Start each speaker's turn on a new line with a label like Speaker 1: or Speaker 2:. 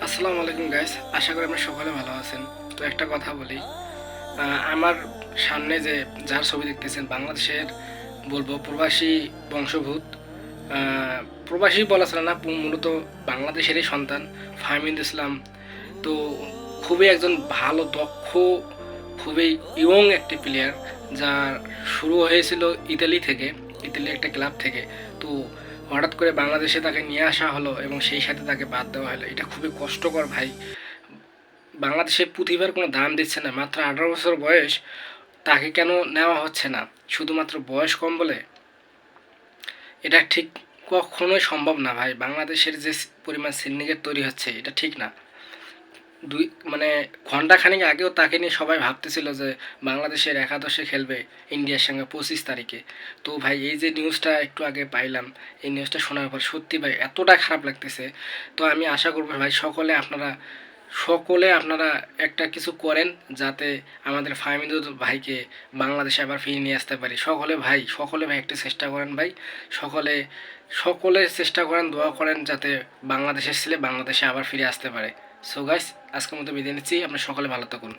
Speaker 1: আসসালামু আলাইকুম গাইস, আশা করি আপনারা সকলে ভালো আছেন। তো একটা কথা বলি, আমার সামনে যার ছবি দেখতেছেন বাংলাদেশের বলবো প্রবাসী বংশোদ্ভূত, প্রবাসী বলা চলে না, মূলত বাংলাদেশেরই সন্তান ফাহমিদ ইসলাম। তো খুবই একজন ভালো দক্ষ, খুবই ইয়ং একটি প্লেয়ার, যার শুরু হয়েছিল ইতালি থেকে, ইতালির একটা ক্লাব থেকে। তো হঠাৎ করে বাংলাদেশে তাকে নিয়ে আসা হলো এবং সেই সাথে তাকে বাদ দেওয়া হলো। এটা খুবই কষ্টকর ভাই। বাংলাদেশে প্রতিভার কোনো দাম দিচ্ছে না। মাত্র 18 বছর বয়স, তাকে কেন নেওয়া হচ্ছে না? শুধুমাত্র বয়স কম বলে? এটা ঠিক কখনোই সম্ভব না ভাই। বাংলাদেশের যে পরিমাণ সিন্ডিকেট তৈরি হচ্ছে, এটা ঠিক না। দুই মানে ঘন্টাখানেক আগেও তাকে নিয়ে সবাই ভাবতেছিল যে বাংলাদেশের একাদশে খেলবে ইন্ডিয়ার সঙ্গে 25 তারিখে। তো ভাই এই যে নিউজটা একটু আগে পাইলাম, এই নিউজটা শোনার পর সত্যি ভাই এতটা খারাপ লাগতেছে। তো আমি আশা করবো ভাই সকলে আপনারা একটা কিছু করেন, যাতে আমাদের ফাহমিদুল ভাইকে বাংলাদেশে আবার ফিরিয়ে নিয়ে আসতে পারি। সকলে ভাই একটু চেষ্টা করেন ভাই। সকলে সকলে চেষ্টা করেন, দোয়া করেন, যাতে বাংলাদেশের ছেলে বাংলাদেশে আবার ফিরে আসতে পারে। সো গাইস, আজকের মতো বিদায় নিচ্ছি। আপনারা সকলে ভালো থাকুন।